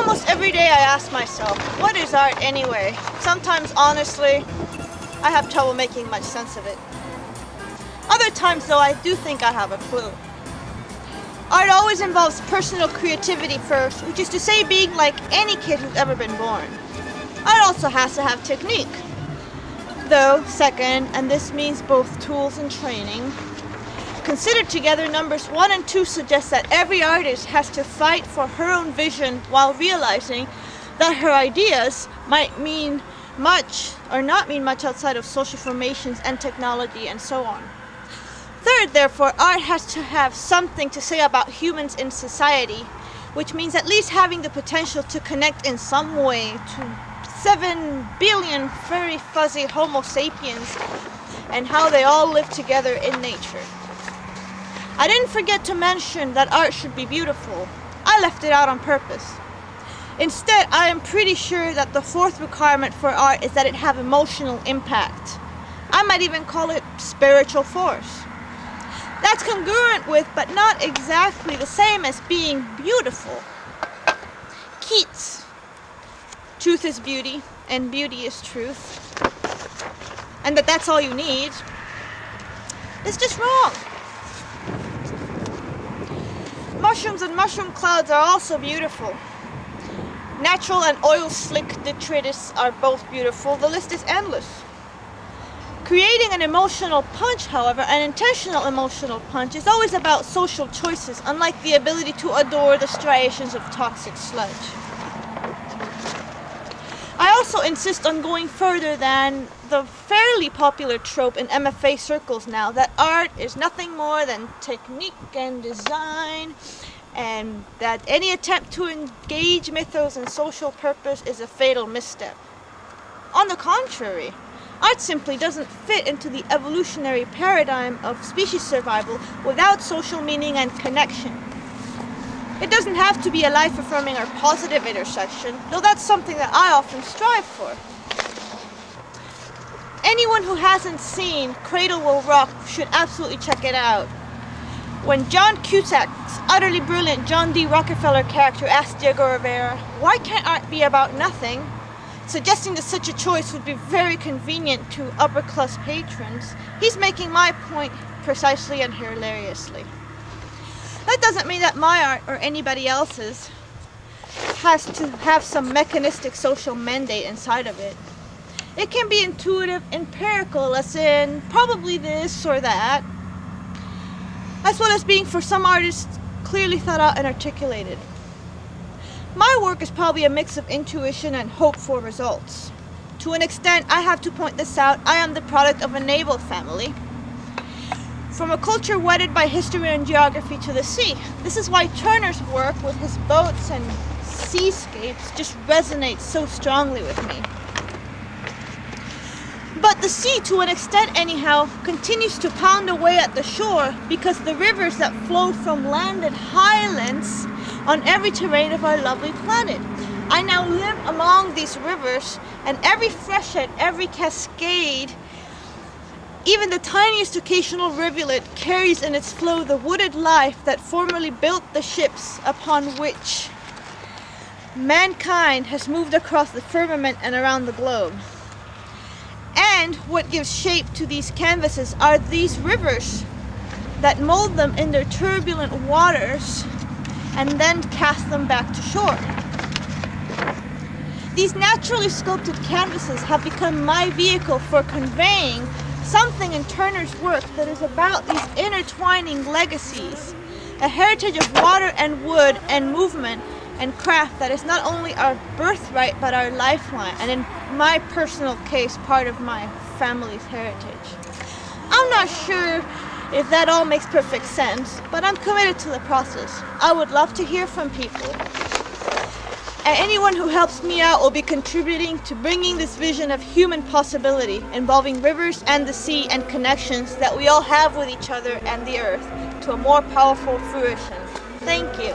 Almost every day I ask myself, what is art anyway? Sometimes, honestly, I have trouble making much sense of it. Other times, though, I do think I have a clue. Art always involves personal creativity first, which is to say being like any kid who's ever been born. Art also has to have technique. Though, second, and this means both tools and training, considered together, numbers 1 and 2 suggest that every artist has to fight for her own vision while realizing that her ideas might mean much or not mean much outside of social formations and technology and so on. Third, therefore, art has to have something to say about humans in society, which means at least having the potential to connect in some way to 7 billion furry fuzzy Homo sapiens and how they all live together in nature. I didn't forget to mention that art should be beautiful. I left it out on purpose. Instead, I am pretty sure that the fourth requirement for art is that it have emotional impact. I might even call it spiritual force. That's congruent with, but not exactly the same as being beautiful. Keats. Truth is beauty, and beauty is truth. And that's all you need. It's just wrong. Mushrooms and mushroom clouds are also beautiful. Natural and oil-slick detritus are both beautiful. The list is endless. Creating an emotional punch, however, an intentional emotional punch, is always about social choices, unlike the ability to adore the striations of toxic sludge. I also insist on going further than the fairly popular trope in MFA circles now, that art is nothing more than technique and design, and that any attempt to engage mythos and social purpose is a fatal misstep. On the contrary, art simply doesn't fit into the evolutionary paradigm of species survival without social meaning and connection. It doesn't have to be a life-affirming or positive intersection, though that's something that I often strive for. Anyone who hasn't seen Cradle Will Rock should absolutely check it out. When John Cusack's utterly brilliant John D. Rockefeller character asked Diego Rivera, "Why can't art be about nothing?" suggesting that such a choice would be very convenient to upper-class patrons, he's making my point precisely and hilariously. That doesn't mean that my art, or anybody else's, has to have some mechanistic social mandate inside of it. It can be intuitive, empirical, as in probably this or that, as well as being, for some artists, clearly thought out and articulated. My work is probably a mix of intuition and hope for results. To an extent, I have to point this out, I am the product of a naval family. From a culture wedded by history and geography to the sea. This is why Turner's work with his boats and seascapes just resonates so strongly with me. But the sea, to an extent anyhow, continues to pound away at the shore because the rivers that flow from landed highlands on every terrain of our lovely planet. I now live among these rivers, and every freshet, every cascade, even the tiniest occasional rivulet carries in its flow the wooded life that formerly built the ships upon which mankind has moved across the firmament and around the globe. And what gives shape to these canvases are these rivers that mold them in their turbulent waters and then cast them back to shore. These naturally sculpted canvases have become my vehicle for conveying something in Turner's work that is about these intertwining legacies, a heritage of water and wood and movement and craft that is not only our birthright but our lifeline, and in my personal case, part of my family's heritage. I'm not sure if that all makes perfect sense, but I'm committed to the process. I would love to hear from people. And anyone who helps me out will be contributing to bringing this vision of human possibility involving rivers and the sea and connections that we all have with each other and the earth to a more powerful fruition. Thank you.